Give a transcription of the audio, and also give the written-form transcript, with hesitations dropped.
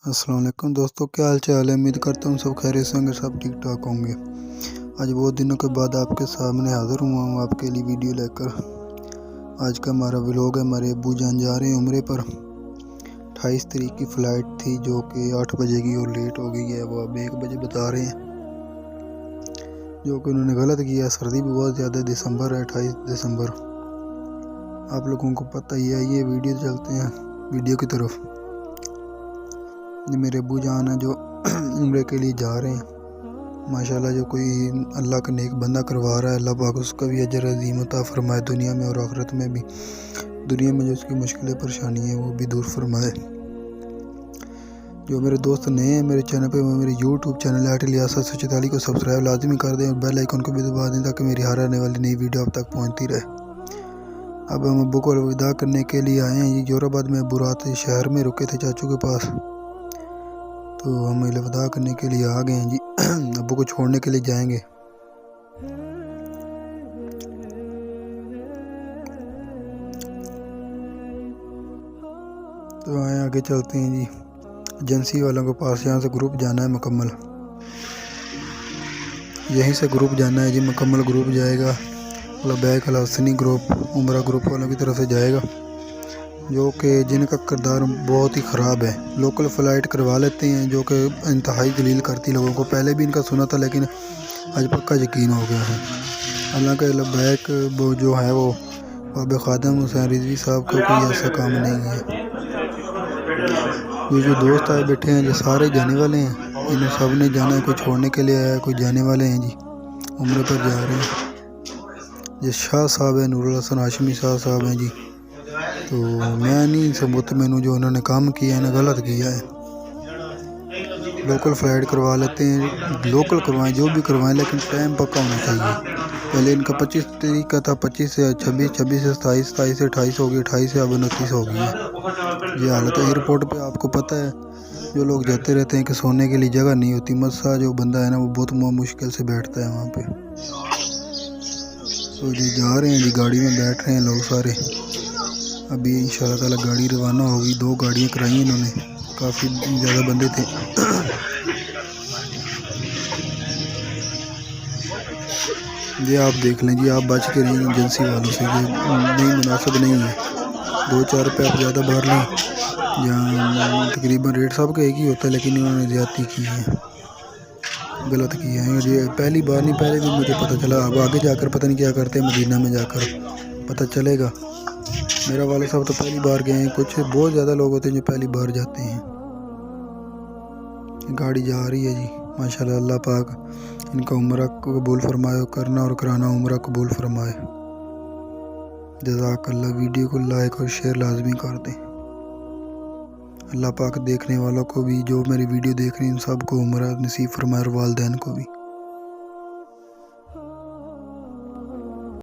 अस्सलाम वालेकुम दोस्तों, क्या हाल चाल है। उम्मीद करता हूँ सब खैरियत से होंगे, सब ठीक ठाक होंगे। आज बहुत दिनों के बाद आपके सामने हाज़िर हुआ हूँ आपके लिए वीडियो लेकर। आज का हमारा व्लॉग है। हमारे अब्बू जान जा रहे हैं उम्रे पर। 28 तारीख की फ़्लाइट थी जो कि 8 बजे की और लेट हो गई है। वो अब 1 बजे बता रहे हैं, जो कि उन्होंने गलत किया। सर्दी भी बहुत ज़्यादा, दिसंबर है, 28 दिसंबर। आप लोगों को पता ही है। ये वीडियो चलते हैं वीडियो की तरफ। ये मेरे अब्बू जान है जो उम्रे के लिए जा रहे हैं। माशाल्लाह, जो कोई अल्लाह का नेक बंदा करवा रहा है, अल्लाह पाक उसका भी अजर अज़ीम अता फरमाए, दुनिया में और आखिरत में भी। दुनिया में जो उसकी मुश्किलें परेशानी है वो भी दूर फरमाए। जो मेरे दोस्त नए हैं मेरे चैनल पे, वो मेरे यूट्यूब चैनल @Ilyas को सब्सक्राइब लाजमी कर दें और बेल आइकन को भी दबा दें ताकि मेरी हर आने वाली नई वीडियो आप तक पहुँचती रहे। अब हम अब्बू को विदा करने के लिए आए हैं। ये जोराबाद में अब्बू रात शहर में रुके थे चाचू के पास, तो हम अलविदा करने के लिए आ गए हैं जी। अब्बू को छोड़ने के लिए जाएंगे। तो आए आगे चलते हैं जी। एजेंसी वालों के पास यहाँ से ग्रुप जाना है मुकम्मल। यहीं से ग्रुप जाना है जी, मुकम्मल ग्रुप जाएगा। लबैक अल हसनी ग्रुप उमरा ग्रुप वालों की तरफ से जाएगा, जो कि जिनका किरदार बहुत ही ख़राब है। लोकल फ़्लाइट करवा लेते हैं जो कि इंतहाई जलील करती लोगों को। पहले भी इनका सुना था लेकिन आज पक्का यकीन हो गया है। हालांकि लबैक वो जो है वो बाब ख़ादम हुसैन रिजवी साहब का कोई ऐसा काम नहीं है। ये जो दोस्त आए बैठे हैं जो सारे जाने वाले हैं। इन्हें सब ने जाना है, कोई छोड़ने के लिए आया, कोई जाने वाले हैं जी, उम्रे पर जा रहे हैं। ये शाह साहब है, नूरुल हसन हाशमी शाह साहब हैं जी। तो मैं नहीं सबूत मैंने जो उन्होंने काम किया है गलत किया है। लोकल फ़्लाइट करवा लेते हैं, लोकल करवाएं, जो भी करवाएं, लेकिन टाइम पक्का होना चाहिए। पहले इनका 25 तारीख का था, 25 से 26, 26 से 27, 27 से 28 हो गई, 28 से अब 29 हो गई है। ये हालत है। एयरपोर्ट पे आपको पता है जो लोग जाते रहते हैं कि सोने के लिए जगह नहीं होती। मस्सा जो बंदा है ना वो बहुत मुश्किल से बैठता है वहाँ पे। तो जी जा रहे हैं जी, गाड़ी में बैठ रहे हैं लोग सारे। अभी इंशाल्लाह ताला गाड़ी रवाना होगी। 2 गाड़ियाँ कराई इन्होंने, काफ़ी ज़्यादा बंदे थे। ये आप देख लें जी, आप बच के रहिए एजेंसी वालों से, ये नहीं मुनासिब नहीं है। 2-4 रुपये आप ज़्यादा भर लें, या तकरीबन रेट सब का एक ही होता है, लेकिन इन्होंने ज़्यादती की है, गलत किया है। और ये पहली बार नहीं, पहले भी मुझे पता चला। अब आगे जाकर पता नहीं क्या करते हैं, मदीना में जाकर पता चलेगा। मेरा वाले साहब तो पहली बार गए हैं। कुछ बहुत ज़्यादा लोग होते हैं जो पहली बार जाते हैं। गाड़ी जा रही है जी माशाल्लाह। अल्लाह पाक इनका उम्रा को कबूल फरमाए, करना और कराना उम्रा कबूल फरमाए। जज़ाकल्लाह। वीडियो को लाइक और शेयर लाजमी कर दें। अल्लाह पाक देखने वालों को भी, जो मेरी वीडियो देख रहे हैं, इन सब को उम्रा नसीब फरमाए और वालिदैन को भी।